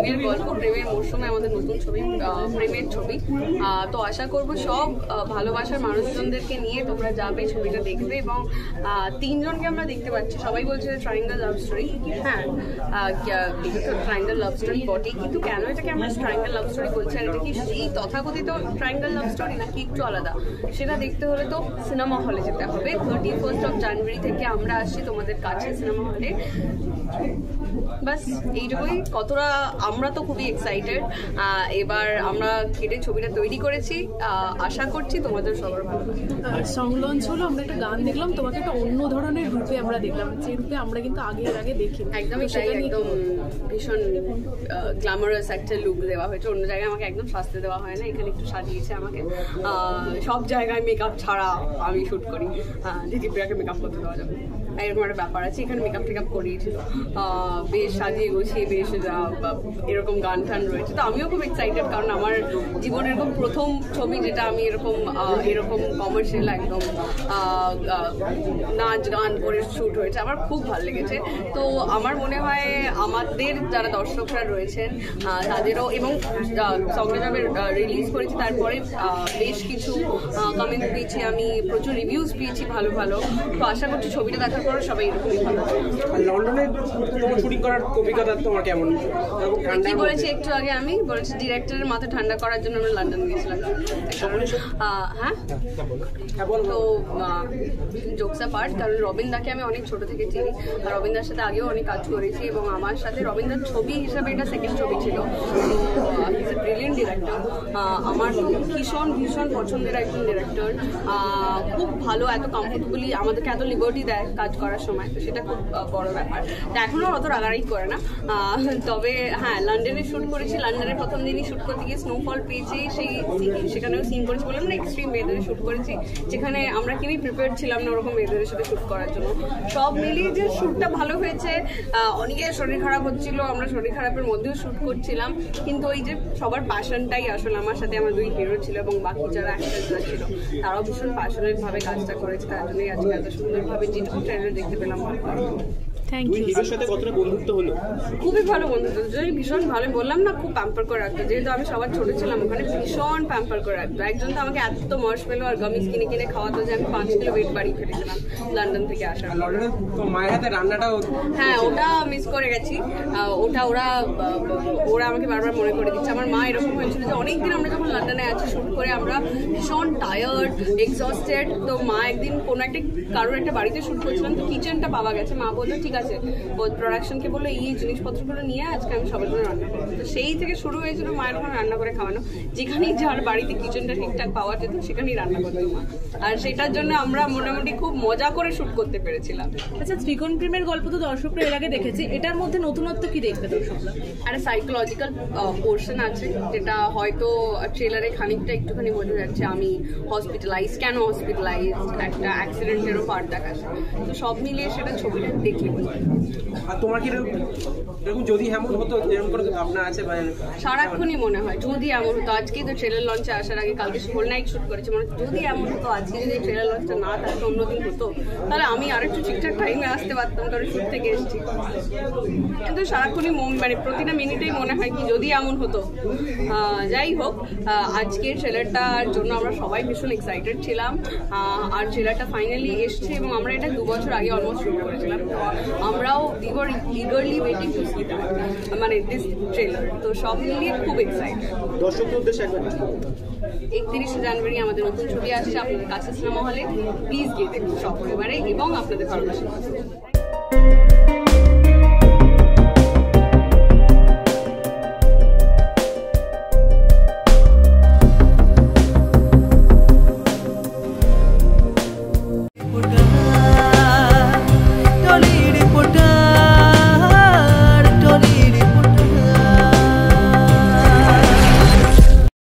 প্রেমের গল্প, প্রেমের মরশুমে আমাদের নতুন ছবি, প্রেমের ছবি। তো আশা করব সব ভালোবাসার মানুষজনদেরকে নিয়ে তোমরা যাবে, ছবিটা দেখবে। এবং তিনজনকে আমরা দেখতে পাচ্ছি, সবাই বলছে ট্রায়াঙ্গেল লাভ স্টোরি। হ্যাঁ, ট্রায়াঙ্গেল লাভ স্টোরি বটে, কিন্তু কেন এটাকে আমরা ট্রায়াঙ্গেল লাভ স্টোরি বলছি, আর এটা কি সেই তথাকথিত ট্রায়াঙ্গেল লাভ স্টোরি নাকি একটু আলাদা, সেটা দেখতে হলে তো সিনেমা হলে যেতে হবে। 31 জানুয়ারি থেকে আমরা আসছি তোমাদের কাছে সিনেমা হলে। বাস এইটুকুই। কতটা আমরা তো খুবই এক্সাইটেড। এবার আমরা কেটে ছবিটা তৈরি করেছি, আশা করছি তোমাদের সবার ভালো লাগে। সং লঞ্চ হলো, আমরা একটা গান দেখলাম, তোমাকে একটা অন্য ধরনের রূপে আমরা দেখলাম, যে রূপে আমরা কিন্তু আগে দেখি। একদমই তাই, একদম ভীষণ গ্ল্যামারাস একটা লুক দেওয়া হয়েছে। অন্য জায়গায় আমাকে একদম সাজতে দেওয়া হয় না, এখানে একটু সাজিয়েছে আমাকে। সব জায়গায় মেকআপ ছাড়া আমি শুট করি, দিদিপ্রিয়াকে মেকআপ করতে দেওয়া যাবে এরকম একটা ব্যাপার আছে। এখানে মেকআপ টেকআপ করিয়েছিল, বেশ সাজিয়ে গুছিয়ে, বেশ এরকম গান টান রয়েছে। তো আমিও খুব এক্সাইটেড, কারণ আমার জীবনের এরকম প্রথম ছবি যেটা আমি এরকম কমার্শিয়াল একদম নাচ গান করে শ্যুট হয়েছে, আমার খুব ভালো লেগেছে। তো আমার মনে হয় আমাদের যারা দর্শকরা রয়েছেন তাদেরও, এবং সঙ্গে যাবে রিলিজ করেছি তারপরে বেশ কিছু কমেন্ট পেয়েছি, আমি প্রচুর রিভিউজ পেয়েছি ভালো ভালো। তো আশা করছি ছবিটা দেখার পর সবাই এরকমই ভালো। লন্ডনে তোমার শুটিং করার অভিজ্ঞতা তোমার কেমন? কি বলেছি একটু আগে, আমি বলেছি ডিরেক্টরের মাথা ঠান্ডা করার জন্য আমরা লন্ডন গেছিলাম। হ্যাঁ, তো জোকস অ্যাপার্ট, কারণ রবিন দাকে আমি অনেক ছোট থেকে চিনি, আর রবিন দার সাথে আগেও অনেক কাজ করেছি, এবং আমার সাথে রবিন দার ছবি হিসাবে এটা সেকেন্ড ছবি ছিল। তো ইজ এ ব্রিলিয়েন্ট ডিরেক্টর, আমার তো ভীষণ ভীষণ পছন্দের একজন ডিরেক্টর। খুব ভালো, এত কমফোর্টেবলি আমাদেরকে এত লিবার্টি দেয় কাজ করার সময়, তো সেটা খুব বড় ব্যাপার। তো এখনও অত রাগারাগি করে না। তবে হ্যাঁ, লন্ডনে শ্যুট করেছি, লন্ডনের প্রথম দিনই শ্যুট করতে গিয়ে স্নোফল পেয়েছি, সেখানেও সিন করেছি। বললাম না, এক্সট্রিম ওয়েদারে শ্যুট করেছি, যেখানে আমরা কেউই প্রিপেয়ার ছিলাম না ওরকম ওয়েদারের সাথে শ্যুট করার জন্য। সব মিলিয়ে যে শ্যুটটা ভালো হয়েছে, অনেকের শরীর খারাপ হচ্ছিল, আমরা শরীর খারাপের মধ্যেও শ্যুট করছিলাম, কিন্তু ওই যে সবার প্যাশনটাই আসলে, আমার সাথে আমার দুই হিরো ছিল এবং বাকি যারা অ্যাক্টার্সরা ছিল তারাও ভীষণ প্যাশনেট ভাবে কাজটা করেছে, তার জন্যই আজকে এত সুন্দরভাবে যেটুকু ট্রেলার দেখতে পেলাম। Thank you. হিরোর সাথে কতটা বন্ধুত্ব হলো? খুবই ভালো বন্ধুত্ব, যদি ভীষণ ভালো, বললাম না খুব প্যাম্পার করে রাখতো, যেহেতু আমি সবার ছোট ছিলাম ওখানে, ভীষণ প্যাম্পার করে রাখতো। একজন তো আমাকে এত মার্শমেলো আর গামিজ কিনে কিনে খাওয়াতো যে আমি 5 কিলো ওয়েট বাড়িয়ে ফেলেছিলাম লন্ডন থেকে আসার। লন্ডনে তো মায়ের হাতে রান্নাটাও, হ্যাঁ ওটা মিস করে গেছি। ওটা ওরা আমাকে বারবার মনে করে দিচ্ছে। আমার মা এরকম হয়েছিল যে অনেকদিন আমরা যখন লন্ডনে আছি শুট করে আমরা ভীষণ টায়ার্ড, এক্সস্টেড। তো মা একদিন কোনো একটা কারোর একটা বাড়িতে শুট করছিলাম, তো কিচেনটা পাওয়া গেছে। মা বললো ঠিক আছে, প্রোডাকশনকে বললো এই জিনিসপত্রগুলো নিয়ে আজকে আমি সবার জন্য রান্না করবো। তো সেই থেকে শুরু হয়েছিল মায়ের ওখানে রান্না করে খাওয়ানো, যেখানেই যার বাড়িতে কিচেনটা ঠিকঠাক পাওয়া যেত সেখানেই রান্না করতো মা। আর সেটার জন্য আমরা মোটামুটি খুব মজা করে শুট করতে পেরেছিলাম। আচ্ছা, ত্রিকোণ প্রেমের গল্প তো দর্শকরা এর আগে দেখেছে, এটার মধ্যে নতুনত্ব কি দেখবে দর্শকরা? একটা সাইকোলজিক্যাল পোর্শন আছে, যেটা হয়তো ট্রেলারে খানিকটা একটুখানি বোঝা যাচ্ছে। আমি হসপিটালাইজ, কেন হসপিটালাইজ, একটা অ্যাক্সিডেন্টেরও পার্ট দেখাচ্ছে। তো সব মিলিয়ে সেটা ছবিটা দেখলে বোঝা যায়। আর তোমার কি এরকম যদি এমন হতো, এরকম করে ভাবনা আছে? সারাক্ষণই মনে হয় যদি এমন হতো। আজকেই তো ট্রেলার লঞ্চে আসার আগে কালকে হোল নাইট শুট করেছে, মানে যদি এমন হতো, আজকে যদি ট্রেলার লঞ্চটা না থাকতো, অন্যদিন হতো, তাহলে আমি আরেকটু ঠিকঠাক টাইমে আসতে পারতাম, কারণ শুট থেকে এসেছি। কিন্তু সারাক্ষণই মানে প্রতিটা মিনিটেই মনে হয় কি যদি এমন হতো। যাই হোক, আজকের ট্রেলারটার জন্য আমরা সবাই ভীষণ এক্সাইটেড ছিলাম, আর ট্রেলারটা ফাইনালি এসছে, এবং আমরা এটা 2 বছর আগে অলমোস্ট শুট করেছিলাম। আমরাও eagerly waiting to see that, মানে দিস ট্রেলার। তো সব মিলিয়ে খুব এক্সাইটেড। দর্শকদের উদ্দেশ্যে একবার 31 জানুয়ারি আমাদের নতুন ছবি আসছে আপনাদের কাছে সিনেমা হলে। প্লিজ গিয়ে দেখুন সপরিবারে এবং আপনাদের ভালোবাসা।